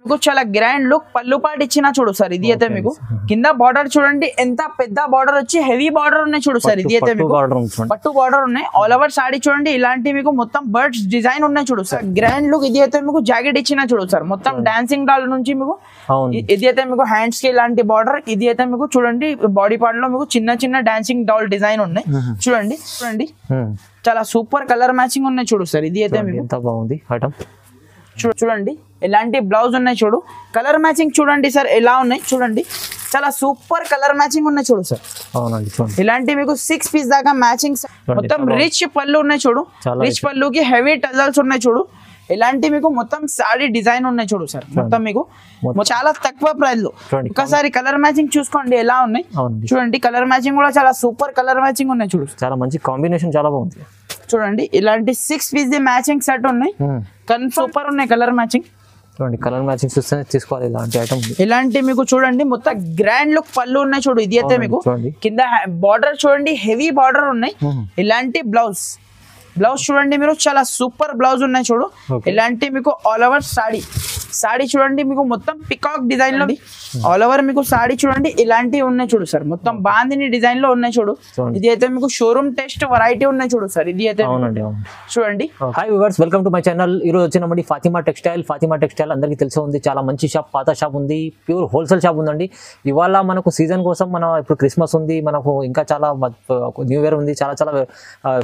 మీకు చాలా grand look పళ్ళు పాటు ఇచ్చినా చూడు సార్ ఇది అయితే మీకు కింద బార్డర్ చూడండి ఎంత పెద్ద బార్డర్ వచ్చి హెవీ బార్డర్ ఉన్నాయి చూడు సార్ ఇది అయితే మీకు పట్టు బార్డర్ ఉన్నాయి ఆల్ ఓవర్ సారీ చూడండి ఇలాంటి మీకు మొత్తం బర్డ్స్ డిజైన్ ఉన్నాయి చూడు సార్ గ్రాండ్ లుక్ ఇది అయితే మీకు జాకెట్ ఇచ్చినా చూడు సార్ మొత్తం డాన్సింగ్ డాల్ నుంచి మీకు ఇది అయితే మీకు హ్యాండ్స్ కి ఇలాంటి బార్డర్ ఇది అయితే మీకు చూడండి బాడీ పార్ట్ లో మీకు చిన్న చిన్న డాన్సింగ్ డాల్ డిజైన్ ఉన్నాయి చూడండి చూడండి చాలా సూపర్ కలర్ మ్యాచింగ్ ఉన్నాయి చూడు సార్ ఇది అయితే మీకు ఎంత బాగుంది ఐటమ్ చూడండి ఎలాంటి బ్లౌజ్ ఉన్నాయి చూడు కలర్ మ్యాచింగ్ చూడండి సార్ ఎలా ఉన్నాయి చూడండి చాలా సూపర్ కలర్ మ్యాచింగ్ ఉన్నాయి చూడు సార్ అవునండి చూడండి ఇలాంటి మీకు 6 పీస్ దాకా మ్యాచింగ్ మొత్తం రిచ్ పళ్ళు ఉన్నాయి చూడు రిచ్ పళ్ళుకి హెవీ టజల్స్ ఉన్నాయి చూడు ఇలాంటి మీకు మొత్తం సారీ డిజైన్ ఉన్నాయి చూడు సార్ మొత్తం మీకు చాలా తక్కువ ప్రైస్ లో ఒకసారి కలర్ మ్యాచింగ్ చూసుకోండి ఎలా ఉన్నాయి చూడండి కలర్ మ్యాచింగ్ కూడా చాలా సూపర్ కలర్ మ్యాచింగ్ ఉన్నాయి చూడు చాలా మంచి కాంబినేషన్ చాలా బాగుంది చూడండి ఇలాంటి 6 పీస్ ది మ్యాచింగ్ సెట్ ఉన్నాయి సూపర్ ఉన్నాయి కలర్ మ్యాచింగ్ చూడండి కలర్ మ్యాచింగ్ చూస్తే తీసుకోవాలి ఇలాంటి ఐటమ్ ఇలాంటి మీకు చూడండి మొత్తం గ్రాండ్ లుక్ పళ్ళు ఉన్నాయి చూడు ఇది అయితే మీకు కింద బార్డర్ చూడండి హెవీ బార్డర్ ఉన్నాయి ఇలాంటి బ్లౌజ్ చూడండి మీరు చాలా సూపర్ బ్లౌజ్ ఉన్నాయి చూడు ఇలాంటి మీకు ఆల్ ఓవర్ సాడీ చూడండి మీకు మొత్తం పికాక్ డిజైన్ లో ఆల్ ఓవర్ మీకు సాడీ చూడండి ఇలాంటివి ఉన్నాయి చూడు సార్ మొత్తం బాందిని డిజైన్ లో ఉన్నాయి చూడు ఇది అయితే మీకు షోరూమ్ టెస్ట్ వెరైటీ ఉన్నాయి చూడు సార్ ఇది అయితే చూడండి hi viewers welcome to my channel ఈ రోజు వచ్చినప్పుడు ఫాతిమా టెక్స్టైల్ అందరికీ తెలిసే ఉంది చాలా మంచి షాప్ పాత షాప్ ఉంది ప్యూర్ హోల్సేల్ షాప్ ఉందండి ఇవాళ మనకు సీజన్ కోసం మన ఇప్పుడు క్రిస్మస్ ఉంది మనకు ఇంకా చాలా న్యూ ఇయర్ ఉంది చాలా చాలా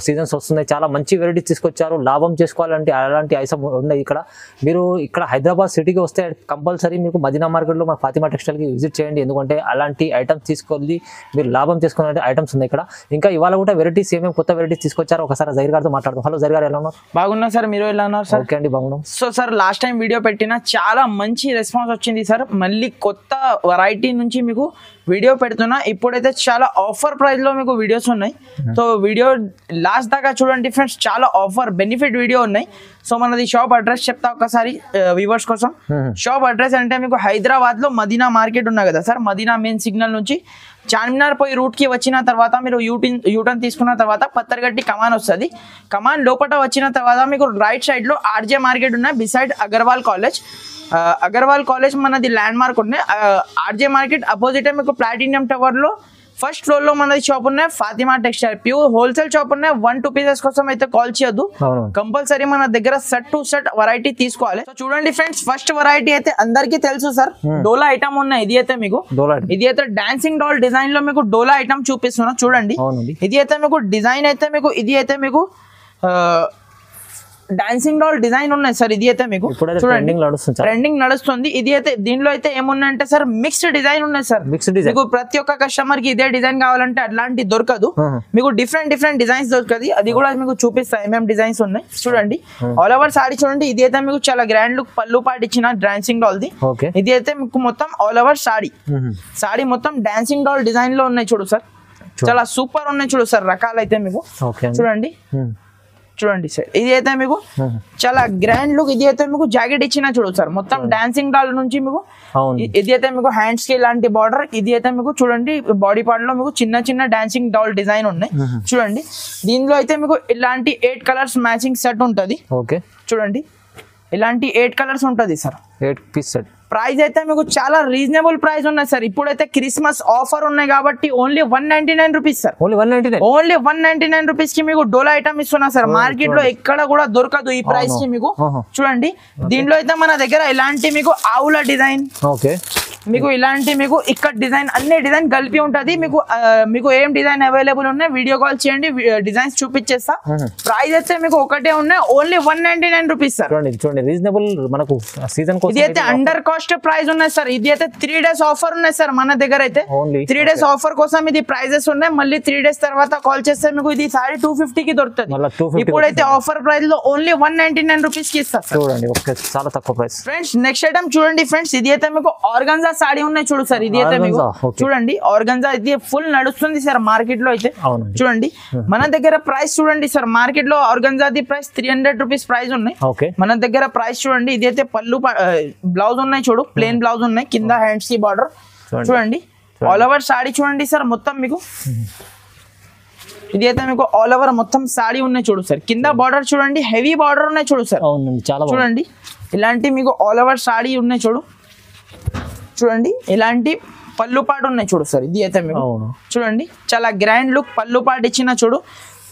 సీజన్స్ వస్తున్నాయి చాలా మంచి వెరైటీస్ తీసుకొచ్చారు లాభం చేసుకోవాలంటే అలాంటి ఐటమ్ ఉన్నాయి ఇక్కడ మీరు ఇక్కడ హైదరాబాద్ సిటీకి వస్తే కంపల్సరీ మీకు మదీనా మార్కెట్లో మన ఫాతిమా టెక్స్టైల్కి విజిట్ చేయండి ఎందుకంటే అలాంటి ఐటమ్స్ తీసుకొని మీరు లాభం చేసుకునే ఐటమ్స్ ఉన్నాయి ఇక్కడ ఇంకా ఇవాళ కూడా వెరైటీస్ ఏమేమి కొత్త వెరైటీస్ తీసుకొచ్చారో ఒకసారి జైర్ గారితో మాట్లాడదాం హలో జైర్ గారు ఎలా ఉన్నారు బాగున్నా సార్ మీరు ఎలా ఉన్నారు సార్ ఓకే అండి బాగున్నాం so sir last time video పెట్టిన చాలా మంచి రెస్పాన్స్ వచ్చింది సార్ మళ్ళీ కొత్త వెరైటీ నుంచి మీకు వీడియో పెడుతున్నా ఇప్పుడైతే చాలా ఆఫర్ ప్రైస్ లో మీకు వీడియోస్ ఉన్నాయి సో వీడియో లాస్ట్ దాకా చూడండి ఫ్రెండ్స్ చాలా ఆఫర్ బెనిఫిట్ వీడియో ఉన్నాయి సో మనది షాప్ అడ్రస్ చెప్తా ఒకసారి వ్యూవర్స్ కోసం షాప్ అడ్రస్ అంటే మీకు హైదరాబాద్ లో మదీనా మార్కెట్ ఉన్నా కదా సార్ మదీనా మెయిన్ సిగ్నల్ నుంచి చార్మినార్ పోయి రూట్ కి వచ్చిన తర్వాత మీరు యూటర్న్ తీసుకున్న తర్వాత పత్తర్గట్టి కమాన్ వస్తుంది కమాన్ లోపల వచ్చిన తర్వాత మీకు రైట్ సైడ్ లో ఆర్జే మార్కెట్ ఉన్నాయి బిసైడ్ అగర్వాల్ కాలేజ్ మనది ల్యాండ్ మార్క్ ఉన్నాయి ఆర్జే మార్కెట్ అపోజిట్ మీకు ప్లాటినియం టవర్ లో ఫస్ట్ ఫ్లోర్ లో మనది షాప్ ఉన్నాయి Fatima textile pure wholesale shop ఉన్నాయి 1-2 పీసెస్ కోసం అయితే కాల్ చేయొద్దు కంపల్సరీ మన దగ్గర సెట్ టు సెట్ వెరైటీ తీసుకోవాలి సో చూడండి ఫ్రెండ్స్ ఫస్ట్ వెరైటీ అయితే అందరికీ తెలుసు సార్ డోలా ఐటమ్ ఉన్నాయి ఇది అయితే మీకు ఇది అయితే డాన్సింగ్ డాల్ డిజైన్ లో మీకు డోలా ఐటమ్ చూపిస్తున్నా చూడండి ఇది అయితే మీకు డిజైన్ అయితే మీకు ఇది అయితే మీకు డాన్సింగ్ డాల్ డిజైన్ ఉన్నాయి సార్ ఇది అయితే మీకు ట్రెండింగ్ నడుస్తుంది ఇది అయితే దీనిలో అయితే ఏమున్నాయంటే సార్ మిక్స్డ్ డిజైన్ ఉన్నాయి సార్ మీకు ప్రతి ఒక్క కస్టమర్ కి ఇదే డిజైన్ కావాలంటే అట్లాంటి దొరకదు మీకు డిఫరెంట్ డిజైన్స్ దొరకదు అది కూడా మీకు చూపిస్తా ఏమేమి డిజైన్స్ ఉన్నాయి చూడండి ఆల్ ఓవర్ సారీ చూడండి ఇది అయితే మీకు చాలా గ్రాండ్ లుక్ పళ్ళు పాటు ఇచ్చిన డాన్సింగ్ డాల్ ది ఇది అయితే మీకు మొత్తం ఆల్ ఓవర్ సారీ మొత్తం డాన్సింగ్ డాల్ డిజైన్ లో ఉన్నాయి చూడు సార్ చాలా సూపర్ ఉన్నాయి చూడు సార్ రకాలు అయితే మీకు చూడండి సార్ ఇది అయితే మీకు చాలా గ్రాండ్ లుక్ ఇది అయితే మీకు జాకెట్ ఇచ్చినా చూడు సార్ మొత్తం డాన్సింగ్ డాల్ నుంచి మీకు ఇది అయితే మీకు హ్యాండ్స్ కి ఇలాంటి బార్డర్ ఇది అయితే మీకు చూడండి బాడీ పార్ట్ లో మీకు చిన్న చిన్న డాన్సింగ్ డాల్ డిజైన్ ఉన్నాయి చూడండి దీనిలో అయితే మీకు ఇలాంటి 8 కలర్స్ మ్యాచింగ్ సెట్ ఉంటది చూడండి ఇలాంటి 8 కలర్స్ ఉంటది సార్ 8 పీస్ సెట్ ప్రైస్ అయితే మీకు చాలా రీజనబుల్ ప్రైస్ ఉన్నాయి సార్ ఇప్పుడైతే క్రిస్మస్ ఆఫర్ ఉన్నాయి కాబట్టి only 199 rupees sir only 199 rupees కి మీకు డోలా ఐటమ్ ఇస్తున్నా సార్ మార్కెట్ లో ఎక్కడ కూడా దొరకదు ఈ ప్రైస్ కి మీకు చూడంండి దీంట్లో అయితే మన దగ్గర ఇలాంటి మీకు ఆవుల డిజైన్ మీకు ఇలాంటి మీకు ఇక్కడ డిజైన్ అన్ని డిజైన్ కలిపి ఉంటది మీకు ఏం డిజైన్ అవైలబుల్ ఉన్నాయి వీడియో కాల్ చేయండి డిజైన్స్ చూపించేస్తా ప్రైస్ అయితే మీకు ఒకటే ఉన్నాయి ఓన్లీ 199 రూపీస్ సార్ చూడండి రీజనబుల్ మనకు సీజన్ కోసం ఇది అయితే అండర్ కాస్ట్ ప్రైస్ ఉన్నాయి సార్ ఇది అయితే 3 డేస్ ఆఫర్ ఉన్నాయి సార్ మన దగ్గర అయితే 3 డేస్ ఆఫర్ కోసం ఇది ప్రైజెస్ ఉన్నాయి మళ్ళీ 3 డేస్ తర్వాత కాల్ చేస్తే మీకు ఇది సారీ 250 కి దొరుకుతుంది ఇప్పుడైతే ఆఫర్ ప్రైస్ లో ఓన్లీ 199 రూపీస్ కి ఇస్తా చూడండి చాలా తక్కువ ప్రైస్ ఫ్రెండ్స్ నెక్స్ట్ ఐటమ్ చూడండి ఫ్రెండ్స్ ఇది అయితే మీకు ఆర్గన్జా సారీ ఉన్నాయి చూడు సార్ ఇది అయితే మీకు చూడండి ఆర్గన్జా ఇది ఫుల్ నడుస్తుంది సార్ మార్కెట్ లో అయితే చూడండి మన దగ్గర ప్రైస్ చూడండి సార్ మార్కెట్ లో organza the price 300 rupees price ఉన్నాయి మన దగ్గర ప్రైస్ చూడండి ఇది అయితే పళ్ళు బ్లౌజ్ ఉన్నాయి చూడు ప్లేన్ బ్లౌజ్ ఉన్నాయి కింద హ్యాండ్స్ కి బార్డర్ చూడండి ఆల్ ఓవర్ సారీ చూడండి సార్ మొత్తం మీకు ఇది అయితే మీకు ఆల్ ఓవర్ మొత్తం సాడీ ఉన్నాయి చూడు సార్. కింద బార్డర్ చూడండి, హెవీ బార్డర్ ఉన్నాయి చూడు సార్. అవునండి, చాలా చూడండి ఇలాంటి మీకు ఆల్ ఓవర్ సాడీ ఉన్నాయి చూడు. చూడండి ఇలాంటి పళ్ళు పాటు ఉన్నాయి చూడు సార్. ఇది అయితే మీకు చూడండి చాలా గ్రాండ్ లుక్ పళ్ళు పాటు ఇచ్చిన చూడు.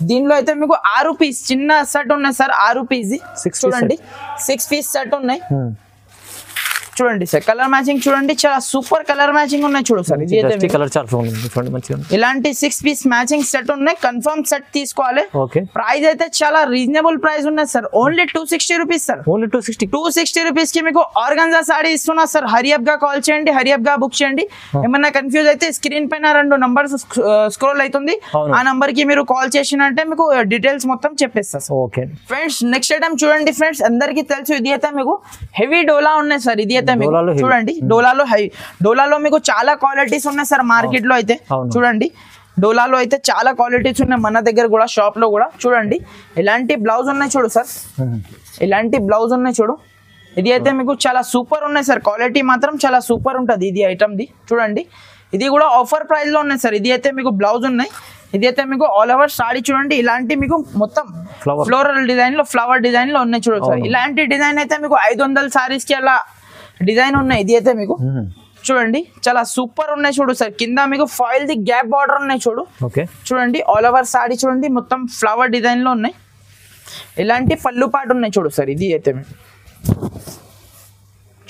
దీనిలో అయితే మీకు 6 పీస్ చిన్న సెట్ ఉన్నాయి సార్. 6 పీస్ చూడండి, 6 పీస్ సెట్ ఉన్నాయి చూడండి సార్. కలర్ మ్యాచింగ్ చూడండి, చాలా సూపర్ కలర్ మ్యాచింగ్ ఉన్నాయి చూడు సార్. ఇది అయితే కలర్ చాలా చూడండి మంచిగా ఇలాంటి 6 పీస్ మ్యాచింగ్ సెట్ ఉన్నాయి. కన్ఫర్మ్ సెట్ తీసుకోవాలి. ప్రైస్ అయితే చాలా రీజనబుల్ ప్రైస్ ఉన్నాయి sir. Only 260 rupees sir. Only 260 rupees కి మీకు ఆర్గాన్జా సాడీ ఇస్తున్నా సార్. హరియప్ గా కాల్ చేయండి, హరియప్ గా బుక్ చేయండి. ఏమన్నా కన్ఫ్యూజ్ అయితే స్క్రీన్ పైన 2 నంబర్స్ స్క్రోల్ అవుతుంది, ఆ నంబర్ కి మీరు కాల్ చేసినంటే మీకు డీటెయిల్స్ మొత్తం చెప్పేస్తా sir. Okay friends next item చూడండి ఫ్రెండ్స్, అందరికి తెలుసు ఇది అయితే మీకు హెవీ డోలా ఉన్నాయి సార్. ఇది అయితే మీకు చూడండి డోలాలో మీకు చాలా క్వాలిటీస్ ఉన్నాయి సార్ మార్కెట్ లో అయితే. చూడండి డోలాలో అయితే చాలా క్వాలిటీస్ ఉన్నాయి మన దగ్గర కూడా, షాప్ లో కూడా. చూడండి ఇలాంటి బ్లౌజ్ ఉన్నాయి చూడు సార్, ఇలాంటి బ్లౌజ్ ఉన్నాయి చూడు. ఇది అయితే మీకు చాలా సూపర్ ఉన్నాయి సార్. క్వాలిటీ మాత్రం చాలా సూపర్ ఉంటుంది ఇది ఐటమ్ ది. చూడండి ఇది కూడా ఆఫర్ ప్రైస్ లో ఉన్నాయి సార్. ఇది అయితే మీకు బ్లౌజ్ ఉన్నాయి. ఇది అయితే మీకు ఆల్ ఓవర్ సాడీ చూడండి. ఇలాంటి మీకు మొత్తం ఫ్లోరల్ డిజైన్ లో, ఫ్లవర్ డిజైన్ లో ఉన్నాయి చూడు సార్. ఇలాంటి డిజైన్ అయితే మీకు 500 సారీస్ కి అలా డిజైన్ ఉన్నాయి. ఇది అయితే మీకు చూడండి చాలా సూపర్ ఉన్నాయి చూడు సార్. కింద మీకు ఫాయిల్ ది గ్యాప్ బార్డర్ ఉన్నాయి చూడు. చూడండి ఆల్ ఓవర్ సాడీ చూడండి, మొత్తం ఫ్లవర్ డిజైన్ లో ఉన్నాయి. ఇలాంటి పళ్ళు పాటు ఉన్నాయి చూడు సార్. ఇది అయితే మీకు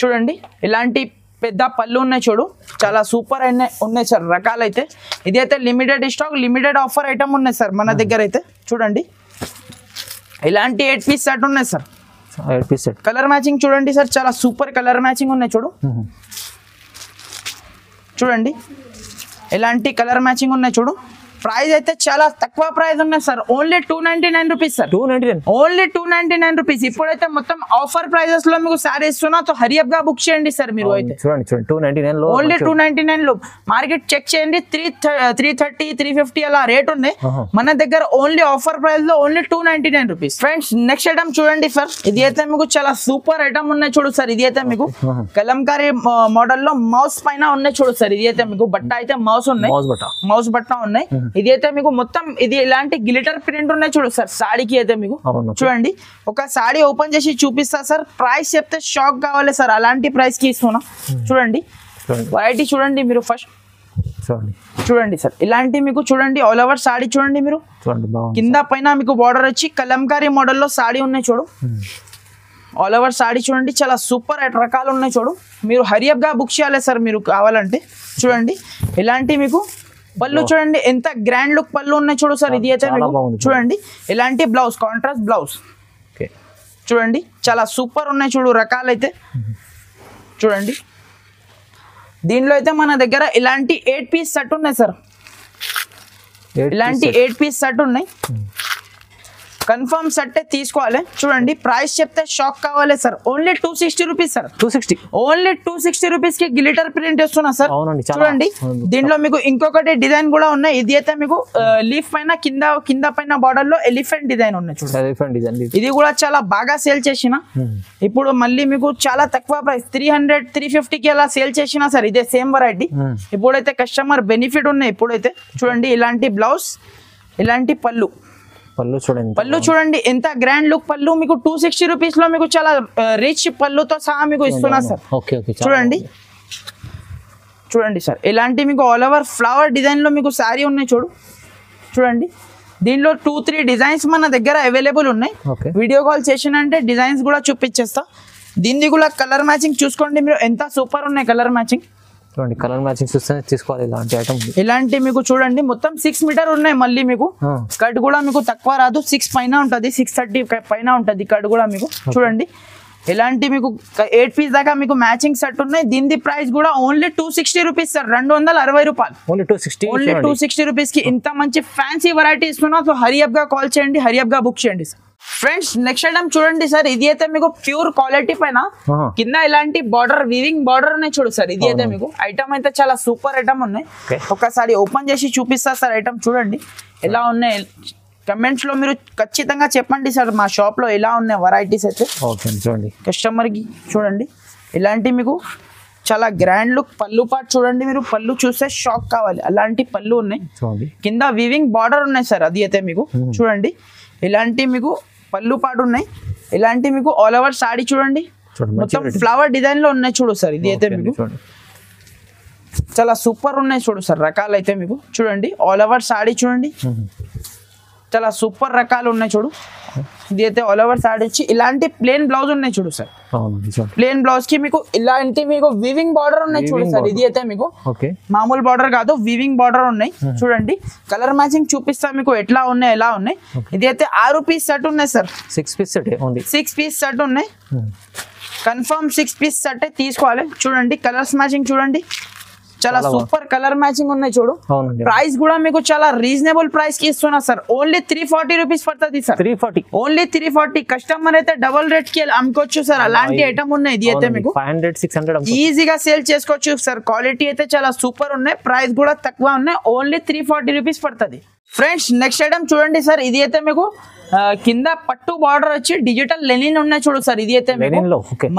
చూడండి ఇలాంటి పెద్ద పళ్ళు ఉన్నాయి చూడు, చాలా సూపర్ ఉన్నాయి సార్ రకాలైతే. ఇది అయితే limited stock, limited offer item ఉన్నాయి సార్ మన దగ్గర అయితే. చూడండి ఇలాంటి 8 పీస్ సెట్ ఉన్నాయి sir. 8 piece set colour matching చూడండి సార్, చాలా సూపర్ కలర్ మ్యాచింగ్ ఉన్నాయి చూడు. చూడండి ఇలాంటి కలర్ మ్యాచింగ్ ఉన్నాయి చూడు. ప్రైస్ అయితే చాలా తక్కువ ప్రైస్ ఉన్నాయి sir. Only 299 rupees sir. 299 only 299 rupees. ఇప్పుడైతే మొత్తం ఆఫర్ ప్రైజెస్ లో మీకు సారీ ఇస్తున్నా, తో హరియప్ గా బుక్ చేయండి సార్ మీరు అయితే. చూడండి 299 లో ఓన్లీ 299 లో. మార్కెట్ చెక్ చేయండి 330 350 అలా రేట్ ఉంది. మన దగ్గర ఓన్లీ ఆఫర్ ప్రైస్ లో only 299 rupees. Friends next item చూడండి సార్. ఇది అయితే మీకు చాలా సూపర్ ఐటమ్ ఉన్నాయి చూడు సార్. ఇది అయితే మీకు కలంకారీ మోడల్ లో మౌస్ పైన ఉన్నాయి చూడు సార్. ఇది అయితే మీకు బట్ట అయితే మౌస్ ఉన్నాయి, మౌస్ బట్ట ఉన్నాయి. ఇది అయితే మీకు మొత్తం ఇది ఇలాంటి గ్లిటర్ ప్రింట్ ఉన్నాయి చూడు సార్ సాడీకి అయితే మీకు. చూడండి ఒక సాడీ ఓపెన్ చేసి చూపిస్తా సార్. ప్రైస్ చెప్తే షాక్ కావాలి సార్, అలాంటి ప్రైస్ కి ఇస్తున్నా. చూడండి వెరైటీ చూడండి మీరు ఫస్ట్. చూడండి సార్ ఇలాంటి మీకు చూడండి ఆల్ ఓవర్ సాడీ చూడండి మీరు. కింద పైన మీకు బార్డర్ వచ్చి కలంకారీ మోడల్ లో సాడీ ఉన్నాయి చూడు. ఆల్ ఓవర్ సాడీ చూడండి, చాలా సూపర్ రకాలు ఉన్నాయి చూడు. మీరు హరియప్ గా బుక్ చేయాలి సార్ మీరు కావాలంటే. చూడండి ఇలాంటి మీకు పళ్ళు చూడండి, ఎంత గ్రాండ్ లుక్ పళ్ళు ఉన్నాయి చూడు సార్. ఇది అయితే చూడండి ఇలాంటి బ్లౌజ్, కాంట్రాస్ట్ బ్లౌజ్ చూడండి, చాలా సూపర్ ఉన్నాయి చూడు రకాలైతే. చూడండి దీనిలో అయితే మన దగ్గర ఇలాంటి 8 పీస్ సెట్ ఉన్నాయి సార్. ఇలాంటి 8 పీస్ సెట్ ఉన్నాయి. కన్ఫర్మ్ సెట్ తీసుకోవాలి. చూడండి ప్రైస్ చెప్తే షాక్ కావాలి sir. Only 260 rupees sir. 260 only 260 rupees కి గ్లిటర్ ప్రింట్ ఇస్తున్నా సార్. చూడండి దీంట్లో మీకు ఇంకొకటి డిజైన్ కూడా ఉన్నాయి. ఇది అయితే మీకు లీఫ్ పైన కింద పైన బార్డర్ లో ఎలిఫెంట్ డిజైన్ ఉన్నాయి చూడండి. ఇది కూడా చాలా బాగా సేల్ చేసిన. ఇప్పుడు మళ్ళీ మీకు చాలా తక్కువ ప్రైస్ 300 350 కి అలా సేల్ చేసిన సార్. ఇదే సేమ్ వెరైటీ. ఇప్పుడైతే కస్టమర్ బెనిఫిట్ ఉన్నాయి. ఇప్పుడైతే చూడండి ఇలాంటి బ్లౌజ్, ఇలాంటి పళ్ళు చూడండి ఎంత గ్రాండ్ లుక్ పళ్ళు. మీకు 260 రూపీస్ లో మీకు చాలా రిచ్ పళ్ళుతో సహా మీకు ఇస్తున్నా సార్. చూడండి సార్ ఇలాంటి మీకు ఆల్ ఓవర్ ఫ్లవర్ డిజైన్ లో మీకు సారీ ఉన్నాయి చూడు. చూడండి దీనిలో 2-3 డిజైన్స్ మన దగ్గర అవైలబుల్ ఉన్నాయి. వీడియో కాల్ చేసినంటే డిజైన్స్ కూడా చూపించేస్తా. దీన్ని కూడా కలర్ మ్యాచింగ్ చూసుకోండి మీరు, ఎంత సూపర్ ఉన్నాయి కలర్ మ్యాచింగ్. చూడండి కలర్ మ్యాచింగ్ చూస్తే తీసుకోవాలి ఇలాంటి ఐటమ్. ఇలాంటి మీకు చూడండి మొత్తం 6 మీటర్ ఉన్నాయి. మళ్ళీ మీకు కట్ కూడా మీకు తక్కువ రాదు, 6 పైన ఉంటుంది, 630 పైన ఉంటుంది కట్ కూడా మీకు. చూడండి ఇలాంటి మీకు 8 పీస్ దాకా మీకు మ్యాచింగ్ సెట్ ఉన్నాయి. దీని ప్రైస్ కూడా ఓన్లీ 260 రూపీస్ సార్. 260 రూపాయలు. ఓన్లీ 260 రూపీస్ కి ఇంత మంచి ఫ్యాన్సీ వెరైటీ ఇస్తున్నా. సో హరియప్ గా కాల్ చేయండి, హరియప్ గా బుక్ చేయండి సార్. ఫ్రెండ్స్ నెక్స్ట్ ఐటమ్ చూడండి సార్. ఇది అయితే మీకు ప్యూర్ క్వాలిటీ పైన కింద ఇలాంటి బార్డర్, వీవింగ్ బార్డర్ ఉన్నాయి చూడు సార్. ఇది అయితే మీకు ఐటమ్ అయితే చాలా సూపర్ ఐటమ్ ఉన్నాయి. ఒకసారి ఓపెన్ చేసి చూపిస్తా సార్ ఐటమ్. చూడండి ఎలా ఉన్నాయి. కమెంట్స్ లో మీరు ఖచ్చితంగా చెప్పండి సార్ మా షాప్ లో ఎలా ఉన్నాయి వెరైటీస్ అయితే. చూడండి కస్టమర్ కి చూడండి ఇలాంటి మీకు చాలా గ్రాండ్ లుక్. పళ్ళు పాటు చూడండి మీరు, పళ్ళు చూస్తే షాక్ కావాలి, అలాంటి పళ్ళు ఉన్నాయి. చూడండి కింద వీవింగ్ బార్డర్ ఉన్నాయి సార్, అది అయితే మీకు చూడండి. ఇలాంటి మీకు పళ్ళు పాటు ఉన్నాయి. ఇలాంటి మీకు ఆల్ ఓవర్ సాడీ చూడండి, మొత్తం ఫ్లవర్ డిజైన్ లో ఉన్నాయి చూడు సార్. ఇది అయితే మీకు చాలా సూపర్ ఉన్నాయి చూడు సార్ రకాలు అయితే మీకు చూడండి. ఆల్ ఓవర్ సాడీ చూడండి, చాలా సూపర్ రకాలు ఉన్నాయి చూడు. ఇది అయితే ఆల్ ఓవర్ సాడీ వచ్చి ఇలాంటి ప్లేన్ బ్లౌజ్ ఉన్నాయి చూడు సార్. ప్లేన్ బ్లౌజ్ కి మీకు ఇలాంటి మీకు వీవింగ్ బార్డర్ ఉన్నాయి చూడు సార్. ఇది అయితే మీకు మామూలు బార్డర్ కాదు, వీవింగ్ బార్డర్ ఉన్నాయి చూడండి. కలర్ మ్యాచింగ్ చూపిస్తా మీకు ఎట్లా ఉన్నాయి, ఎలా ఉన్నాయి. ఇది అయితే 6 పీస్ సెట్ ఉన్నాయి సార్. 6 పీస్ సెట్ ఉన్నాయి. కన్ఫర్మ్ 6 పీస్ సెట్ తీసుకోవాలి. చూడండి కలర్స్ మ్యాచింగ్ చూడండి, చాలా సూపర్ కలర్ మ్యాచింగ్ ఉన్నాయి చూడు. ప్రైస్ కూడా మీకు చాలా రీజనబుల్ ప్రైస్ కి ఇస్తున్నా సార్. ఓన్లీ 340 రూపీస్ పడుతుంది సార్. 340 ఓన్లీ 340. కస్టమర్ అయితే డబల్ రేట్ కి అమ్ముకోవచ్చు సార్, అలాంటి ఐటమ్ ఉన్నాయి. ఇది అయితే మీకు 500-600 ఈజీగా సేల్ చేసుకోవచ్చు సార్. క్వాలిటీ అయితే చాలా సూపర్ ఉన్నాయి, ప్రైస్ కూడా తక్కువ ఉన్నాయి. ఓన్లీ 340 రూపీస్ పడుతుంది. ఫ్రెండ్స్ నెక్స్ట్ ఐటమ్ చూడండి సార్. ఇది అయితే మీకు కింద పట్టు బార్డర్ వచ్చి డిజిటల్ లెనిన్ ఉన్నాయి చూడు సార్. ఇది అయితే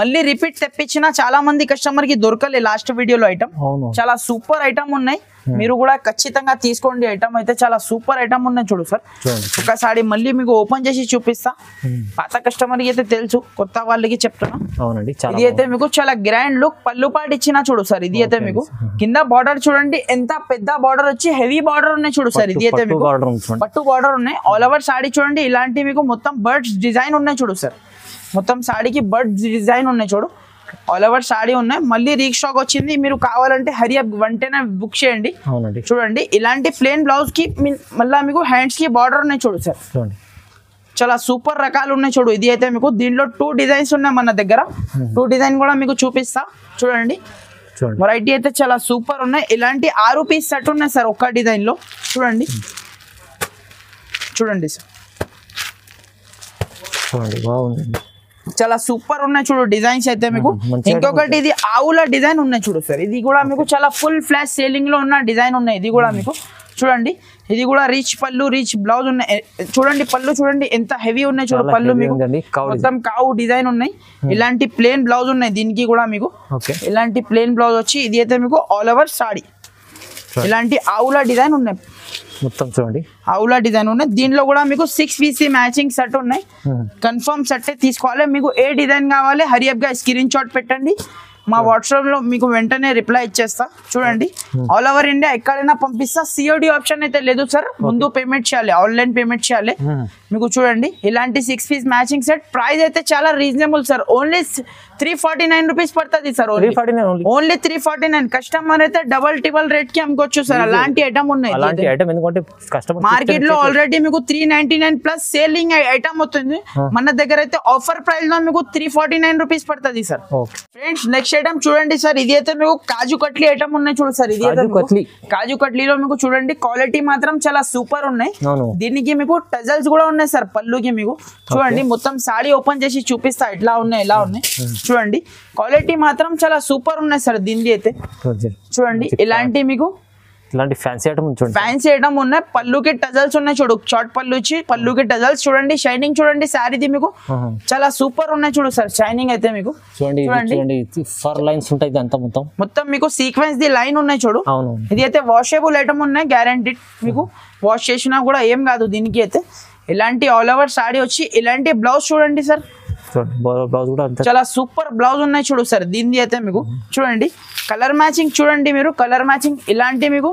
మళ్ళీ రిపీట్ తెప్పించిన, చాలా మంది కస్టమర్ కి దొరకలే లాస్ట్ వీడియోలో ఐటమ్. చాలా సూపర్ ఐటమ్ ఉన్నాయి, మీరు కూడా ఖచ్చితంగా తీసుకోండి. ఐటమ్ అయితే చాలా సూపర్ ఐటమ్ ఉన్నాయి చూడు సార్. ఒకసారి మళ్ళీ మీకు ఓపెన్ చేసి చూపిస్తా. పాత కస్టమర్ కి అయితే తెలుసు, కొత్త వాళ్ళకి చెప్తున్నా. ఇది అయితే మీకు చాలా గ్రాండ్ లుక్, పళ్ళు పాటు ఇచ్చిన చూడు సార్. ఇది అయితే మీకు కింద బార్డర్ చూడండి, ఎంత పెద్ద బార్డర్ వచ్చి హెవీ బార్డర్ ఉన్నాయి చూడు సార్. ఇది అయితే మీకు పట్టు బార్డర్ ఉన్నాయి. ఆల్ ఓవర్ సాడీ చూడండి, ఇలాంటి మీకు మొత్తం బర్డ్స్ డిజైన్ ఉన్నాయి చూడు సార్. మొత్తం సాడీకి బర్డ్స్ డిజైన్ ఉన్నాయి చూడు. ఆల్ ఓవర్ సాడీ ఉన్నాయి. మళ్ళీ రీస్టాక్ వచ్చింది, మీరు కావాలంటే హరి అప్ వెంటనే బుక్ చేయండి. చూడండి ఇలాంటి ప్లేన్ బ్లౌజ్ కి మళ్ళీ మీకు హ్యాండ్స్ కి బార్డర్ ఉన్నాయి చూడు సార్. చాలా సూపర్ రకాలు ఉన్నాయి చూడు. ఇది అయితే మీకు దీంట్లో 2 డిజైన్స్ ఉన్నాయి మన దగ్గర. 2 డిజైన్ కూడా మీకు చూపిస్తా చూడండి. వెరైటీ అయితే చాలా సూపర్ ఉన్నాయి. ఇలాంటి 6 పీస్ సెట్ ఉన్నాయి సార్ ఒక్క డిజైన్ లో. చూడండి చూడండి సార్, చాలా సూపర్ ఉన్నాయి చూడు డిజైన్స్ అయితే మీకు. ఇంకొకటి ఇది ఆవుల డిజైన్ ఉన్నాయి చూడు సార్. ఇది కూడా మీకు చాలా ఫుల్ ఫ్లాష్ సేలింగ్ లో ఉన్న డిజైన్ ఉన్నాయి. ఇది కూడా మీకు చూడండి, ఇది కూడా రిచ్ పళ్ళు రిచ్ బ్లౌజ్ ఉన్నాయి. చూడండి పళ్ళు చూడండి ఎంత హెవీ ఉన్నాయి చూడు. పళ్ళు మీకు మొత్తం కావు డిజైన్ ఉన్నాయి. ఇలాంటి ప్లేన్ బ్లౌజ్ ఉన్నాయి దీనికి కూడా మీకు. ఇలాంటి ప్లేన్ బ్లౌజ్ వచ్చి ఇది అయితే మీకు ఆల్ ఓవర్ సాడీ. ఇలాంటి ఆవుల డిజైన్ ఉన్నాయి మొత్తం చూడండి, ఆవుల డిజైన్ ఉన్నాయి. దీనిలో కూడా మీకు 6 పీస్ మ్యాచింగ్ సెట్ ఉన్నాయి. కన్ఫర్మ్ సెట్ తీసుకోవాలి. మీకు ఏ డిజైన్ కావాలి హరియప్ గా స్క్రీన్ షాట్ పెట్టండి, మా వాట్సాప్ లో మీకు వెంటనే రిప్లై ఇచ్చేస్తా. చూడండి ఆల్ ఓవర్ ఇండియా ఎక్కడైనా పంపిస్తా. సిఓడి ఆప్షన్ అయితే లేదు సార్, ముందు పేమెంట్ చేయాలి, ఆన్లైన్ పేమెంట్ చేయాలి మీకు. చూడండి ఇలాంటి 6 పీస్ మ్యాచింగ్ సెట్. ప్రైస్ అయితే చాలా రీజనబుల్ సార్. ఓన్లీ 349 రూపీస్ పడుతుంది సార్. ఓన్లీ 349. కస్టమర్ అయితే డబల్ టిబల్ రేట్ కి అమ్ముకోవచ్చు సార్. అలాంటి ఐటమ్ ఉన్నాయి మార్కెట్ లో. ఆల్రెడీ మీకు 399 ప్లస్ సేలింగ్ ఐటమ్ అవుతుంది. మన దగ్గర అయితే ఆఫర్ ప్రైస్ లో మీకు 349 రూపీస్ పడుతుంది సార్. ఫ్రెండ్స్ నెక్స్ట్ ఐటమ్ చూడండి సార్. ఇది అయితే మీకు కాజు కట్లీ ఐటమ్ ఉన్నాయి చూడు సార్. ఇది అయితే కాజు కట్లీలో మీకు చూడండి క్వాలిటీ మాత్రం చాలా సూపర్ ఉన్నాయి. దీనికి మీకు టజల్స్ కూడా ఉన్నాయి సార్ పళ్ళుకి మీకు. చూడండి మొత్తం సాడీ ఓపెన్ చేసి చూపిస్తా ఎట్లా ఉన్నాయి, ఎలా ఉన్నాయి చూడండి. క్వాలిటీ మాత్రం చాలా సూపర్ ఉన్నాయి సార్ దీనికి అయితే. చూడండి ఇలాంటి మీకు ఇలాంటి ఫ్యాన్సీ ఐటమ్ చూడండి, ఫ్యాన్సీ ఐటమ్ ఉన్నాయి. పళ్ళుకి టజల్స్ ఉన్నాయి చూడు, షార్ట్ పళ్ళు వచ్చి పళ్ళుకి టజల్స్. చూడండి షైనింగ్ చూడండి శారీది మీకు చాలా సూపర్ ఉన్నాయి చూడు సార్. షైనింగ్ అయితే మీకు చూడండి ఫర్ లైన్స్ ఉంటాయి అంతా మొత్తం మీకు సీక్వెన్స్ ది లైన్ ఉన్నాయి చూడు. ఇది అయితే వాషబుల్ ఐటమ్ ఉన్నాయి, గ్యారంటీడ్. మీకు వాష్ చేసినా కూడా ఏం కాదు దీనికి అయితే. ఇలాంటి ఆల్ ఓవర్ సాడీ వచ్చి ఇలాంటి బ్లౌజ్ చూడండి సార్. బ్లౌజ్ కూడా చాలా సూపర్ బ్లౌజ్ ఉన్నాయి చూడు సార్ దీని అయితే మీకు. చూడండి కలర్ మ్యాచింగ్ చూడండి మీరు, కలర్ మ్యాచింగ్ ఇలాంటి మీకు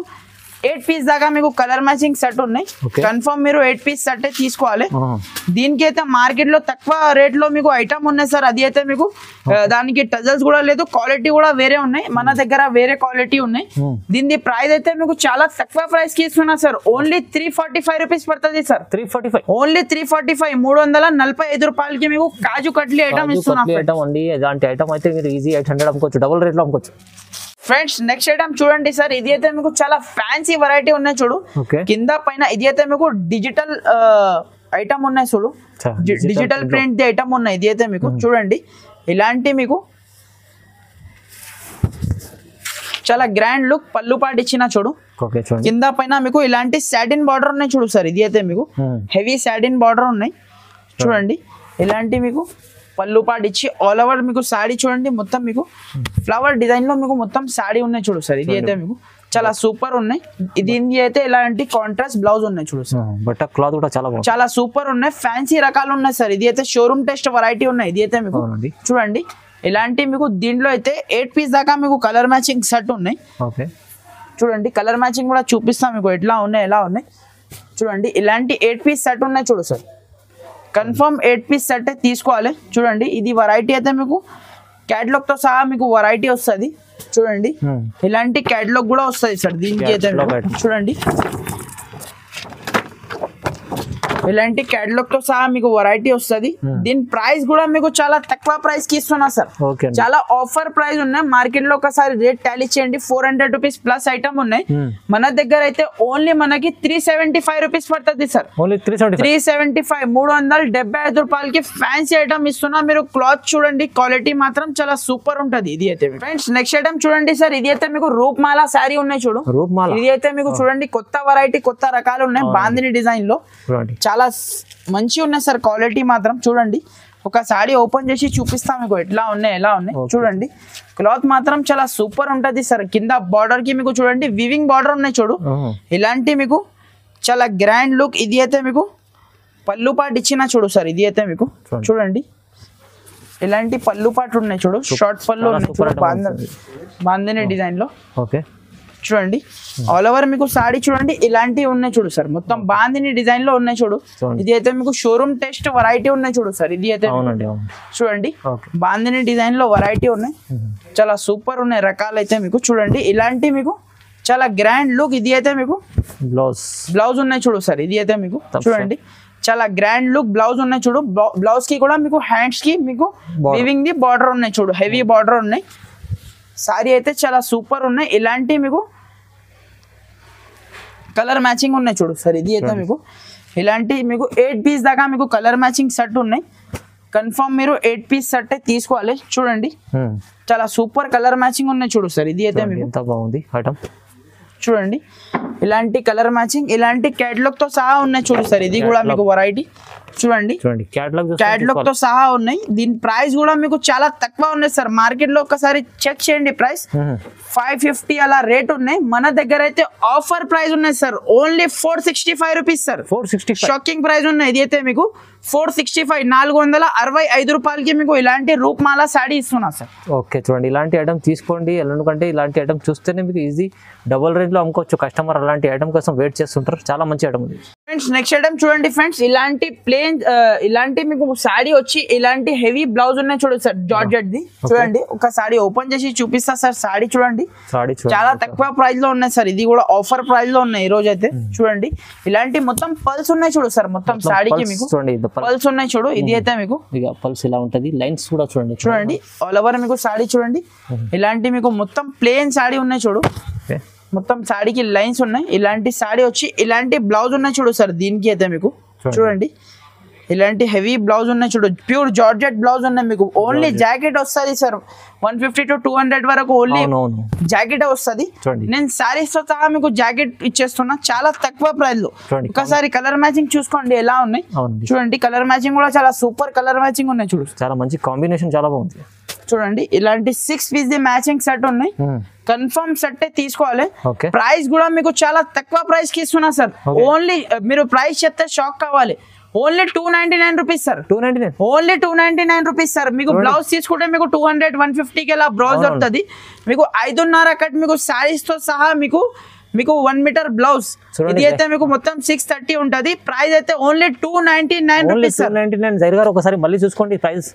8 పీస్ దాకా మీకు కలర్ మ్యాచింగ్ సెట్ ఉన్నాయి. కన్ఫర్మ్ మీరు 8 పీస్ సెట్ తీసుకోవాలి. దీనికి అయితే మార్కెట్ లో తక్కువ రేట్ లో మీకు ఐటమ్ ఉన్నాయి సార్. అది అయితే మీకు దానికి టజల్స్ కూడా లేదు, క్వాలిటీ కూడా వేరే ఉన్నాయి. మన దగ్గర వేరే క్వాలిటీ ఉన్నాయి. దీని ప్రైస్ అయితే మీకు చాలా తక్కువ ప్రైస్ కి ఇస్తున్నా సార్. ఓన్లీ 345 రూపీస్ పడుతుంది సార్. 345 ఓన్లీ 345 345 రూపాయలకి మీకు కాజు కట్లీ ఐటమ్ ఇస్తున్నా. ఇలాంటి ఐటమ్ అయితే మీరు ఈజీ 800 అమ్ముకోవచ్చు, డబుల్ రేట్ లో అమ్ముకోవచ్చు. ఫ్రెండ్స్ నెక్స్ట్ ఐటమ్ చూడండి సార్. ఇది అయితే మీకు చాలా ఫ్యాన్సీ వెరైటీ ఉన్నాయి చూడు. కింద పైన ఇది అయితే మీకు డిజిటల్ ఐటమ్ ఉన్నాయి చూడు, డిజిటల్ ప్రింట్ ఐటమ్ ఉన్నాయి. ఇది అయితే మీకు చూడండి ఇలాంటి మీకు చాలా గ్రాండ్ లుక్, పళ్ళు పాటు ఇచ్చిన చూడు. కింద పైన మీకు ఇలాంటి సాటిన్ బార్డర్ ఉన్నాయి చూడు సార్. ఇది అయితే మీకు హెవీ సాటిన్ బార్డర్ ఉన్నాయి చూడండి. ఇలాంటి మీకు పళ్ళు పాటు ఇచ్చి ఆల్ ఓవర్ మీకు సాడీ చూడండి మొత్తం మీకు ఫ్లవర్ డిజైన్ లో మీకు మొత్తం సాడీ ఉన్నాయి చూడు సార్. ఇది అయితే మీకు చాలా సూపర్ ఉన్నాయి. దీనికి అయితే ఇలాంటి కాంట్రాస్ట్ బ్లౌజ్ ఉన్నాయి చూడు సార్. బట్ క్లాత్ కూడా చాలా బాగుంది, చాలా సూపర్ ఉన్నాయి. ఫ్యాన్సీ రకాలు ఉన్నాయి సార్. ఇది అయితే షోరూమ్ టెస్ట్ వెరైటీ ఉన్నాయి. ఇది అయితే మీకు చూడండి ఇలాంటి మీకు దీంట్లో అయితే 8 పీస్ దాకా మీకు కలర్ మ్యాచింగ్ సెట్ ఉన్నాయి. ఓకే చూడండి కలర్ మ్యాచింగ్ కూడా చూపిస్తాం మీకు ఎట్లా ఉన్నాయి ఎలా ఉన్నాయి. చూడండి ఇలాంటి 8 పీస్ సెట్ ఉన్నాయి చూడు సార్. కన్ఫర్మ్ 8 పీస్ సెట్ తీసుకోవాలి. చూడండి ఇది వెరైటీ అయితే మీకు క్యాటలాగ్ తో సహా మీకు వెరైటీ వస్తుంది. చూడండి ఇలాంటి క్యాటలాగ్ కూడా వస్తుంది సార్ దీనికి అయితే చూడండి ఇలాంటి క్యాటలాగ్ తో సహా మీకు వెరైటీ వస్తుంది. దీని ప్రైస్ కూడా మీకు చాలా తక్కువ ప్రైస్ కి ఇస్తున్నా సార్. చాలా ఆఫర్ ప్రైస్ ఉన్నాయి. మార్కెట్ లో ఒకసారి రేట్ టాలీ చేయండి. 400 రూపీస్ ప్లస్ ఐటమ్ ఉన్నాయి. మన దగ్గర అయితే ఓన్లీ మనకి 375 రూపీస్ పడుతుంది సార్. 375 375 రూపాయలకి ఫ్యాన్సీ ఐటమ్ ఇస్తున్నా. మీరు క్లాత్ చూడండి క్వాలిటీ మాత్రం చాలా సూపర్ ఉంటది. ఇది అయితే ఫ్రెండ్స్ నెక్స్ట్ ఐటమ్ చూడండి సార్. ఇది అయితే మీకు రూప్మాల శారీ ఉన్నాయి చూడు. ఇది అయితే మీకు చూడండి కొత్త వెరైటీ కొత్త రకాలు ఉన్నాయి బాందిని డిజైన్ లో. చాలా మంచి ఉన్నాయి సార్ క్వాలిటీ మాత్రం. చూడండి ఒక సారీ ఓపెన్ చేసి చూపిస్తాం మీకు ఎట్లా ఉన్నాయి ఎలా ఉన్నాయి. చూడండి క్లాత్ మాత్రం చాలా సూపర్ ఉంటది సార్. కింద బార్డర్ కి మీకు చూడండి వివింగ్ బార్డర్ ఉన్నాయి చూడు. ఇలాంటి మీకు చాలా గ్రాండ్ లుక్. ఇది అయితే మీకు పళ్ళు పాటు ఇచ్చిన చూడు సార్. ఇది అయితే మీకు చూడండి ఇలాంటి పళ్ళు పాటు ఉన్నాయి చూడు. షార్ట్ పళ్ళు ఉన్నాయి బాందిని డిజైన్ లో. ఓకే చూడండి ఆల్ ఓవర్ మీకు సాడీ చూడండి ఇలాంటివి ఉన్నాయి చూడు సార్. మొత్తం బాందిని డిజైన్ లో ఉన్నాయి చూడు. ఇది అయితే మీకు షోరూమ్ టెస్ట్ వెరైటీ ఉన్నాయి చూడు సార్. ఇది అయితే చూడండి బాందిని డిజైన్ లో వెరైటీ ఉన్నాయి. చాలా సూపర్ ఉన్నాయి రకాలు అయితే మీకు చూడండి ఇలాంటి మీకు చాలా గ్రాండ్ లుక్. ఇది అయితే మీకు బ్లౌజ్ ఉన్నాయి చూడు సార్. ఇది అయితే మీకు చూడండి చాలా గ్రాండ్ లుక్ బ్లౌజ్ ఉన్నాయి చూడు. బ్లౌజ్ కి కూడా మీకు హ్యాండ్స్ కి మీకు వీవింగ్ ది బార్డర్ ఉన్నాయి చూడు. హెవీ బార్డర్ ఉన్నాయి. సారీ అయితే చాలా సూపర్ ఉన్నాయి. ఇలాంటి మీకు కలర్ మ్యాచింగ్ ఉన్నాయి చూడు సార్. ఇది అయితే మీకు ఇలాంటి మీకు 8 పీస్ దాకా మీకు కలర్ మ్యాచింగ్ సెట్ ఉన్నాయి. కన్ఫర్మ్ మీరు 8 పీస్ సెట్ తీసుకోవాలి. చూడండి చాలా సూపర్ కలర్ మ్యాచింగ్ ఉన్నాయి చూడు సార్. ఇది అయితే మీకు ఎంత బాగుంది ఐటమ్. చూడండి ఇలాంటి కలర్ మ్యాచింగ్ ఇలాంటి క్యాటలాగ్ తో సహా ఉన్నాయి చూడు సార్. ఇది కూడా మీకు వెరైటీ చూడండి క్యాటలాగ్ తో సహా ఉన్నాయి. దీని ప్రైస్ కూడా మీకు చాలా తక్కువ ఉన్నాయి సార్. మార్కెట్ లో ఒకసారి చెక్ చేయండి ప్రైస్ 550 అలా రేట్ ఉన్నాయి. మన దగ్గర అయితే ఆఫర్ ప్రైస్ ఉన్నాయి sir. Only 465 rupees sir. 465 shocking price ఉన్నాయి. ఇది అయితే మీకు 465 465 రూపాయలకి మీకు ఇలాంటి రూప్మాల సాడీ ఇస్తున్నా సార్. ఓకే చూడండి ఇలాంటి ఐటమ్ తీసుకోండి. ఎందుకంటే ఇలాంటి ఐటమ్ చూస్తేనే మీకు ఈజీ డబుల్ రేంజ్ లో అమ్ముకోవచ్చు. కస్టమర్ అలాంటి ఐటమ్ కోసం వెయిట్ చేస్తుంటారు. చాలా మంచి ఐటమ్ ఉంది ఫ్రెండ్స్. నెక్స్ట్ ఐటమ్ చూడండి ఫ్రెండ్స్. ఇలాంటి ప్లేన్ ఇలాంటి మీకు సాడీ వచ్చి ఇలాంటి హెవీ బ్లౌజ్ ఉన్నాయి చూడండి సార్. జార్జెట్ ది చూడండి ఒక సాడీ ఓపెన్ చేసి చూపిస్తా సార్. సాడీ చూడండి చాలా తక్కువ ప్రైస్ లో ఉన్నాయి సార్. ఇది కూడా ఆఫర్ ప్రైస్ లో ఉన్నాయి ఈ రోజు అయితే. చూడండి ఇలాంటి మొత్తం పల్స్ ఉన్నాయి చూడు సార్. మొత్తం సాడీకి మీకు పల్స్ ఉన్నాయి చూడు. ఇది అయితే మీకు పల్స్ ఇలా ఉంటది. లైన్స్ కూడా చూడండి చూడండి ఆల్ ఓవర్ మీకు సాడీ చూడండి ఇలాంటి మీకు మొత్తం ప్లేన్ సాడీ ఉన్నాయి చూడు. మొత్తం సాడీకి లైన్స్ ఉన్నాయి. ఇలాంటి సాడీ వచ్చి ఇలాంటి బ్లౌజ్ ఉన్నాయి చూడు సార్. దీనికి అయితే మీకు చూడండి ఇలాంటి హెవీ బ్లౌజ్ ఉన్నాయి చూడు. ప్యూర్ జార్జెట్ బ్లౌజ్ ఉన్నాయి మీకు. ఓన్లీ జాకెట్ వస్తుంది సార్. 150 to 200 వరకు ఓన్లీ జాకెట్ వస్తుంది. నేను సారీస్ తో సహా మీకు జాకెట్ ఇచ్చేస్తున్నా చాలా తక్కువ ప్రైస్ లో. ఒకసారి కలర్ మ్యాచింగ్ చూసుకోండి ఎలా ఉన్నాయి. చూడండి కలర్ మ్యాచింగ్ కూడా చాలా సూపర్ కలర్ మ్యాచింగ్ ఉన్నాయి చూడు. చాలా మంచి కాంబినేషన్ చాలా బాగుంది. చూడండి ఇలాంటి 6 పీస్ ది మ్యాచింగ్ సెట్ ఉన్నాయి. కన్ఫర్మ్ సెట్ తీసుకోవాలి. ప్రైస్ కూడా మీకు చాలా తక్కువ ప్రైస్ కి ఇస్తున్నా సార్. ఓన్లీ మీరు ప్రైస్ చెప్తే షాక్ కావాలి. Only 299 rupees sir. 299 only 299 rupees sir. మీకు బ్లౌజ్ తీసుకుంటే మీకు 200 150 కి అలా బ్లౌజ్ వస్తుంది. మీకు 5.5 కట్ మీకు సారీస్ తో సహా మీకు 1 మీటర్ బ్లౌజ్. ఇది అయితే మీకు మొత్తం 630 ఉంటది. ప్రైస్ అయితే ఓన్లీ 299 రూపీస్ సార్. 299 జైర్ గారు ఒకసారి మళ్ళీ చూసుకోండి ప్రైస్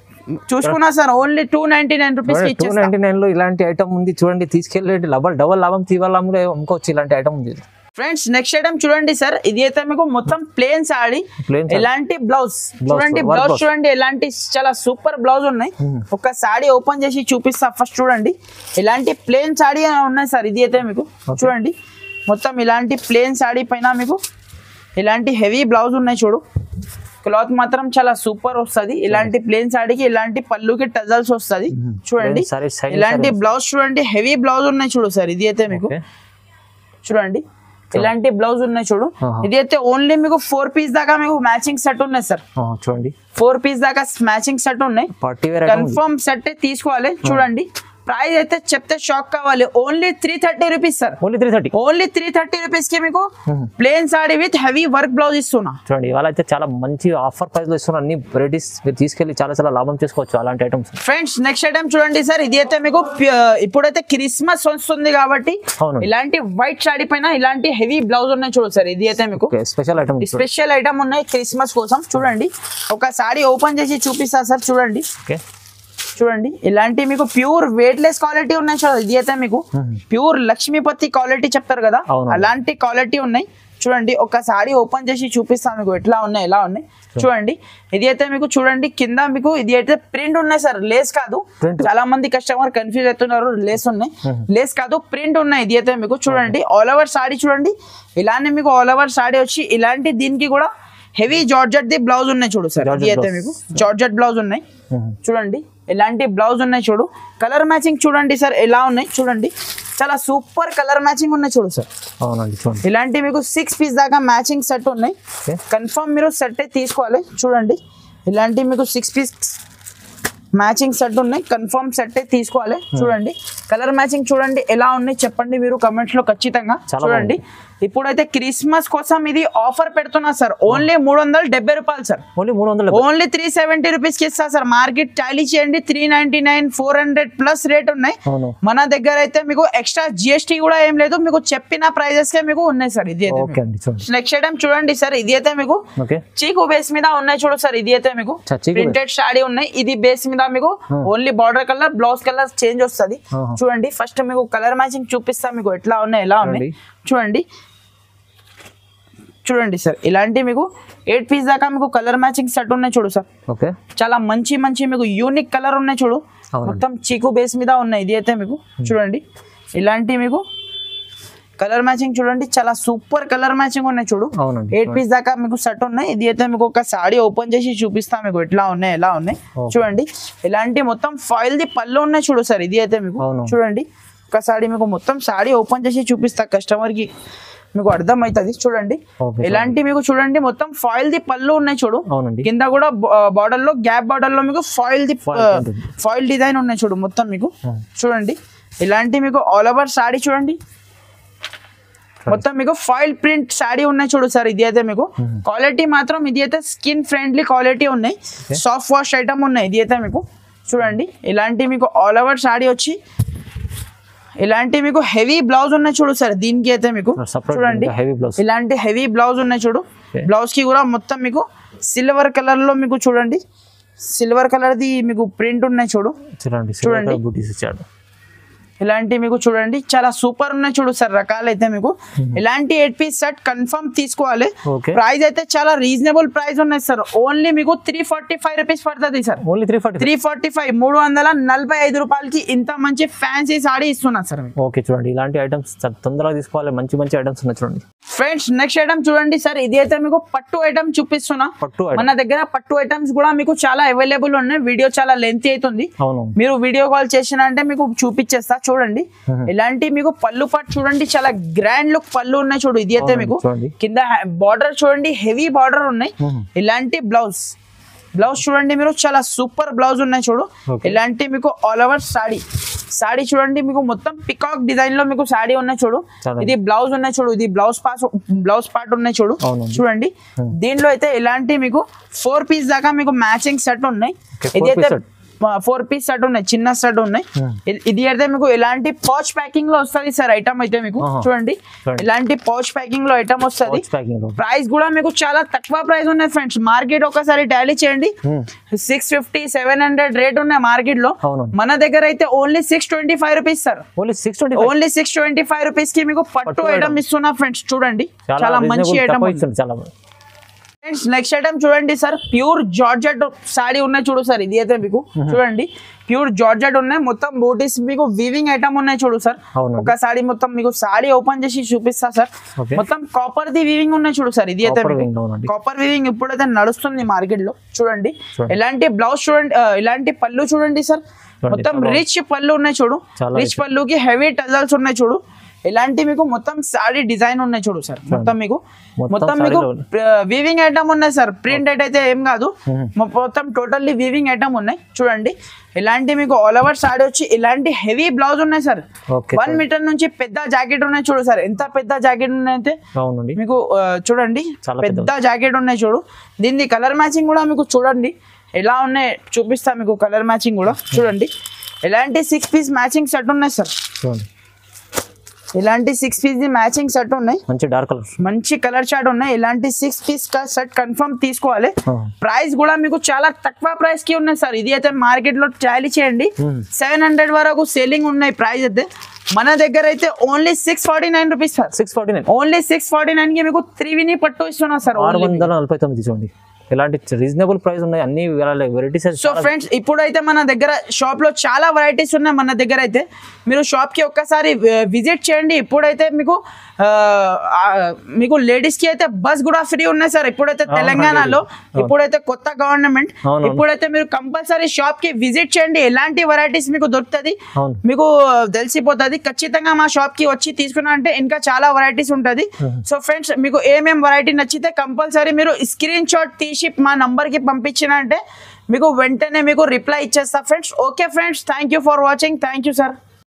చూసుకున్నా సార్. ఓన్లీ 299 రూపీస్ కి 299 లో ఇలాంటి ఐటమ్ ఉంది చూడండి. తీసుకెళ్ళండి డబల్ లాభం తీవాల అమ్ముకోవచ్చు. ఇలాంటి ఐటమ్ ఉంది ఫ్రెండ్స్. నెక్స్ట్ ఐటమ్ చూడండి సార్. ఇది అయితే మీకు మొత్తం ప్లేన్ సాడీ ఎలాంటి బ్లౌజ్ చూడండి. బ్లౌజ్ చూడండి ఎలాంటి చాలా సూపర్ బ్లౌజ్ ఉన్నాయి. ఒక సాడీ ఓపెన్ చేసి చూపిస్తా ఫస్ట్. చూడండి ఇలాంటి ప్లేన్ సాడీ ఉన్నాయి సార్. ఇది అయితే మీకు చూడండి మొత్తం ఇలాంటి ప్లేన్ సాడీ పైన మీకు ఇలాంటి హెవీ బ్లౌజ్ ఉన్నాయి చూడు. క్లాత్ మాత్రం చాలా సూపర్ వస్తుంది. ఇలాంటి ప్లేన్ సాడీకి ఇలాంటి పళ్ళుకి టజల్స్ వస్తుంది. చూడండి ఇలాంటి బ్లౌజ్ చూడండి హెవీ బ్లౌజ్ ఉన్నాయి చూడు సార్. ఇది అయితే మీకు చూడండి ఇలాంటి బ్లౌజ్ ఉన్నాయి చూడు. ఇది అయితే ఓన్లీ మీకు 4 పీస్ దాకా మీకు మ్యాచింగ్ సెట్ ఉన్నాయి సార్. చూడండి 4 పీస్ దాకా మ్యాచింగ్ సెట్ ఉన్నాయి. కన్ఫర్మ్ సెట్ తీసుకోవాలి. చూడండి ప్రైస్ అయితే చెప్తే షాక్ కావాలి. Only 330 rupees sir. Only 330 rupees కి మీకు plain sari with heavy work blouse ఇస్తున్నా. చూడండి ఇవాళ అయితే చాలా మంచి ఆఫర్ ప్రైస్ లో ఇస్తున్నా. అన్ని వెరైటీస్ మీరు తీసుకెళ్లి చాలా లాభం చేసుకోవచ్చు అలాంటి ఐటమ్స్. ఫ్రెండ్స్ నెక్స్ట్ ఐటమ్ చూడండి సార్. ఇది అయితే మీకు ఇప్పుడైతే క్రిస్మస్ వస్తుంది కాబట్టి ఇలాంటి వైట్ సాడీ పైన ఇలాంటి హెవీ బ్లౌజ్ ఉన్నాయి చూడు సార్. ఇది అయితే మీకు స్పెషల్ ఐటమ్ ఉన్నాయి క్రిస్మస్ కోసం. చూడండి ఒక సాడీ ఓపెన్ చేసి చూపిస్తా సార్. చూడండి చూడండి ఇలాంటి మీకు ప్యూర్ వెయిట్లెస్ క్వాలిటీ ఉన్నాయి చూడండి. ఇది అయితే మీకు ప్యూర్ లక్ష్మీపతి క్వాలిటీ చెప్తారు కదా అలాంటి క్వాలిటీ ఉన్నాయి. చూడండి ఒకసారి ఓపెన్ చేసి చూపిస్తాను మీకు ఎట్లా ఉన్నాయి ఎలా ఉన్నాయి. చూడండి ఇది అయితే మీకు చూడండి కింద మీకు ఇది అయితే ప్రింట్ ఉన్నాయి సార్, లేస్ కాదు. చాలా మంది కస్టమర్ కన్ఫ్యూజ్ అవుతున్నారు. లేస్ ఉన్నాయి, లేస్ కాదు ప్రింట్ ఉన్నాయి. ఇది అయితే మీకు చూడండి ఆల్ ఓవర్ సాడీ. చూడండి ఇలానే మీకు ఆల్ ఓవర్ సాడీ వచ్చి ఇలాంటి దీనికి కూడా హెవీ జార్జెట్ ది బ్లౌజ్ ఉన్నాయి చూడు సార్. ఇది అయితే మీకు జార్జెట్ బ్లౌజ్ ఉన్నాయి. చూడండి ఇలాంటి బ్లౌజ్ ఉన్నాయి చూడు. కలర్ మ్యాచింగ్ చూడండి సార్ ఎలా ఉన్నాయి. చూడండి చాలా సూపర్ కలర్ మ్యాచింగ్ ఉన్నాయి చూడు సార్. ఇలాంటి మీకు 6 పీస్ దాకా మ్యాచింగ్ సెట్ ఉన్నాయి. కన్ఫర్మ్ మీరు సెట్ తీసుకోవాలి. చూడండి ఇలాంటి మీకు 6 పీస్ మ్యాచింగ్ సెట్ ఉన్నాయి. కన్ఫర్మ్ సెట్ తీసుకోవాలి. చూడండి కలర్ మ్యాచింగ్ చూడండి ఎలా ఉన్నాయి చెప్పండి మీరు కమెంట్స్ లో ఖచ్చితంగా. చూడండి ఇప్పుడైతే క్రిస్మస్ కోసం ఇది ఆఫర్ పెడుతున్నా సార్. ఓన్లీ 370 రూపాయలు సార్. ఓన్లీ 370 రూపీస్ కి ఇస్తా సార్. మార్కెట్ టాలీ చేయండి 399 400 ప్లస్ రేట్ ఉన్నాయి. మన దగ్గర అయితే మీకు ఎక్స్ట్రా జిఎస్టీ కూడా ఏం లేదు. మీకు చెప్పిన ప్రైజెస్ కే మీకు ఉన్నాయి సార్. ఇది అయితే నెక్స్ట్ ఐటమ్ చూడండి సార్. ఇది అయితే మీకు చీకు బేస్ మీద ఉన్నాయి చూడు సార్. ఇది అయితే మీకు ప్రింటెడ్ సాడీ ఉన్నాయి. ఇది బేస్ మీద మీకు only border colour blouse colour change వస్తుంది. చూడండి ఫస్ట్ మీకు కలర్ మ్యాచింగ్ చూపిస్తా మీకు ఎట్లా ఉన్నాయి ఎలా ఉన్నాయి. చూడండి చూడండి సార్ ఇలాంటి మీకు 8 పీస్ దాకా మీకు కలర్ మ్యాచింగ్ సెట్ ఉన్నాయి చూడు సార్. చాలా మంచి మీకు యూనిక్ కలర్ ఉన్నాయి చూడు. మొత్తం చీకు బేస్ మీద ఉన్నాయి. ఇది అయితే మీకు చూడండి ఇలాంటి మీకు కలర్ మ్యాచింగ్ చూడండి చాలా సూపర్ కలర్ మ్యాచింగ్ ఉన్నాయి చూడు. 8 పీస్ దాకా మీకు సెట్ ఉన్నాయి. ఇది అయితే మీకు ఒక సాడీ ఓపెన్ చేసి చూపిస్తా మీకు ఎట్లా ఉన్నాయి ఎలా ఉన్నాయి. చూడండి ఇలాంటి మొత్తం ఫాయిల్ ది పళ్ళు ఉన్నాయి చూడు సార్. ఇది అయితే మీకు చూడండి ఒక సాడీ మీకు మొత్తం సాడీ ఓపెన్ చేసి చూపిస్తా కస్టమర్ కి మీకు అర్థం అవుతుంది. చూడండి ఇలాంటి మీకు చూడండి మొత్తం ఫాయిల్ ది పళ్ళు ఉన్నాయి చూడు. కింద కూడా బార్డర్ లో గ్యాప్ బార్డర్ లో మీకు ఫాయిల్ డిజైన్ ఉన్నాయి చూడు మొత్తం మీకు. చూడండి ఇలాంటి మీకు ఆల్ ఓవర్ సాడీ చూడండి మొత్తం మీకు ఫాయిల్ ప్రింట్ సాడీ ఉన్నాయి చూడు సార్. ఇది అయితే మీకు క్వాలిటీ మాత్రం ఇది అయితే స్కిన్ ఫ్రెండ్లీ క్వాలిటీ ఉన్నాయి. సాఫ్ట్ వాష్ ఐటమ్ ఉన్నాయి. ఇది అయితే మీకు చూడండి ఇలాంటి మీకు ఆల్ ఓవర్ సాడీ వచ్చి ఇలాంటి మీకు హెవీ బ్లౌజ్ ఉన్నాయి చూడు సార్. దీనికి అయితే మీకు చూడండి ఇలాంటి హెవీ బ్లౌజ్ ఉన్నాయి చూడు. బ్లౌజ్ కి కూడా మొత్తం మీకు సిల్వర్ కలర్ లో మీకు చూడండి సిల్వర్ కలర్ ది మీకు ప్రింట్ ఉన్నాయి చూడు. చూడండి ఇలాంటి మీకు చూడండి చాలా సూపర్ ఉన్నాయి చూడు సార్ రకాలు అయితే మీకు. ఇలాంటి 8 పీస్ సెట్ కన్ఫర్మ్ తీసుకోవాలి. ప్రైస్ అయితే చాలా రీజనబుల్ ప్రైస్ ఉన్నాయి సార్. ఓన్లీ మీకు 345 రూపీస్ పడుతుంది సార్. 345 345 రూపాయలకి ఇంత మంచి ఫ్యాన్సీ సాడీ ఇస్తున్నా సార్. ఓకే చూడంండి ఇలాంటి ఐటమ్స్ తొందరగా తీసుకోవాలి. మంచి ఐటమ్స్ ఉన్నాయి చూడండి. ఫ్రెండ్స్ నెక్స్ట్ ఐటమ్ చూడండి సార్. ఇది అయితే మీకు పట్టు ఐటమ్ చూపిస్తున్నా. మన దగ్గర పట్టు ఐటమ్స్ కూడా మీకు చాలా అవైలబుల్ ఉన్నాయి. వీడియో చాలా లెంత్ అవుతుంది. మీరు వీడియో కాల్ చేసిన అంటే మీకు చూపించేస్తా. చూడండి ఇలాంటి మీకు పళ్ళు పాటు చూడండి చాలా గ్రాండ్ లుక్ పళ్ళు ఉన్నాయి చూడు. ఇది అయితే మీకు కింద బార్డర్ చూడండి హెవీ బార్డర్ ఉన్నాయి. ఇలాంటి బ్లౌజ్ చూడండి మీరు చాలా సూపర్ బ్లౌజ్ ఉన్నాయి చూడు. ఇలాంటి మీకు ఆల్ ఓవర్ సాడీ చూడండి మీకు మొత్తం పికాక్ డిజైన్ లో మీకు సాడీ ఉన్నాయి చూడు. ఇది బ్లౌజ్ ఉన్నాయి చూడు. ఇది బ్లౌజ్ పార్ట్ ఉన్నాయి చూడు. చూడండి దీంట్లో అయితే ఇలాంటి మీకు 4 పీస్ దాకా మీకు మ్యాచింగ్ సెట్ ఉన్నాయి. ఇది అయితే 4 పీస్ సెట్ ఉన్నాయి. చిన్న సెట్ ఉన్నాయి. ఇది అయితే మీకు ఇలాంటి పౌచ్ ప్యాకింగ్ లో వస్తుంది సార్ ఐటమ్ అయితే మీకు. చూడండి ఇలాంటి పౌచ్ ప్యాకింగ్ లో ఐటమ్ వస్తుంది. ప్రైస్ కూడా మీకు చాలా తక్కువ ప్రైస్ ఉన్నాయి ఫ్రెండ్స్. మార్కెట్ ఒకసారి టాలీ చేయండి 650 700 రేట్ ఉన్నాయి మార్కెట్ లో. మన దగ్గర అయితే only 625 rupees sir. Only 625 rupees కి మీకు పట్టు ఐటమ్ ఇస్తున్నా ఫ్రెండ్స్. చూడండి చాలా మంచి ఐటమ్. ఫ్రెండ్స్ నెక్స్ట్ ఐటమ్ చూడండి సార్. ప్యూర్ జార్జెట్ సాడీ ఉన్నాయి చూడు సార్. ఇది అయితే మీకు చూడండి ప్యూర్ జార్జెట్ ఉన్నాయి. మొత్తం బూటీస్ మీకు వీవింగ్ ఐటమ్ ఉన్నాయి చూడు సార్. ఒక సాడీ మొత్తం మీకు సాడీ ఓపెన్ చేసి చూపిస్తా సార్. మొత్తం కాపర్ ది వీవింగ్ ఉన్నాయి చూడు సార్. ఇది అయితే కాపర్ వీవింగ్ ఇప్పుడైతే నడుస్తుంది మార్కెట్ లో. చూడండి ఇలాంటి బ్లౌజ్ చూడండి. ఇలాంటి పళ్ళు చూడండి సార్. మొత్తం రిచ్ పళ్ళు ఉన్నాయి చూడు. రిచ్ పళ్ళుకి హెవీ టజల్స్ ఉన్నాయి చూడు. ఇలాంటి మీకు మొత్తం సారీ డిజైన్ ఉన్నాయి చూడు సార్. మొత్తం మీకు మొత్తం మీకు వీవింగ్ ఐటమ్ ఉన్నాయి సార్. ప్రింట్ అయితే ఏం కాదు, మొత్తం టోటల్లీ వీవింగ్ ఐటమ్ ఉన్నాయి చూడండి. ఇలాంటి మీకు ఆల్ ఓవర్ సారీ వచ్చి ఇలాంటి హెవీ బ్లౌజ్ ఉన్నాయి సార్. 1 మీటర్ నుంచి పెద్ద జాకెట్ ఉన్నాయి చూడు సార్. ఎంత పెద్ద జాకెట్ ఉన్నాయితే మీకు చూడండి, పెద్ద జాకెట్ ఉన్నాయి చూడు. దీన్ని కలర్ మ్యాచింగ్ కూడా మీకు చూడండి ఎలా ఉన్నాయి చూపిస్తా మీకు. కలర్ మ్యాచింగ్ కూడా చూడండి. ఇలాంటి 6 పీస్ మ్యాచింగ్ సెట్ ఉన్నాయి సార్. ఇలాంటి 6 పీస్ ది మ్యాచింగ్ సెట్ ఉన్నాయి. మంచి డార్క్ కలర్, మంచి కలర్ చార్ట్ ఉన్నాయి. ఇలాంటి 6 పీస్ సెట్ కన్ఫర్మ్ తీసుకోవాలి. ప్రైస్ కూడా మీకు చాలా తక్కువ ప్రైస్ కి ఉన్నాయి సార్. ఇది అయితే మార్కెట్ లో టాలీ చేయండి 700 వరకు సేలింగ్ ఉన్నాయి. ప్రైస్ అయితే మన దగ్గర అయితే ఓన్లీ 649 రూపీస్ సార్. 649 ఓన్లీ 649 కి మీకు త్రివిని పట్టు ఇస్తున్నా సార్. 649 చూడండి. ఇలాంటి రీజనబుల్ ప్రైస్ ఉన్నాయి, అన్ని వెరైటీస్. సో ఫ్రెండ్స్ ఇప్పుడైతే మన దగ్గర షాప్ లో చాలా వెరైటీస్ ఉన్నాయి. మన దగ్గర అయితే మీరు షాప్ కి ఒక్కసారి విజిట్ చేయండి. ఇప్పుడైతే మీకు లేడీస్ కి అయితే బస్ కూడా ఫ్రీ ఉన్నాయి సార్. ఇప్పుడైతే తెలంగాణలో ఇప్పుడైతే కొత్త గవర్నమెంట్, ఇప్పుడైతే మీరు కంపల్సరీ షాప్ కి విజిట్ చేయండి. ఎలాంటి వెరైటీస్ మీకు దొరుకుతుంది మీకు తెలిసిపోతుంది. ఖచ్చితంగా మా షాప్ కి వచ్చి తీసుకున్నా అంటే ఇంకా చాలా వెరైటీస్ ఉంటుంది. సో ఫ్రెండ్స్ మీకు ఏమేం వెరైటీ నచ్చితే కంపల్సరీ మీరు స్క్రీన్ షాట్ తీసి మా నంబర్ కి పంపించిన అంటే మీకు వెంటనే మీకు రిప్లై ఇచ్చేస్తా friends. Okay friends, thank you for watching. Thank you sir.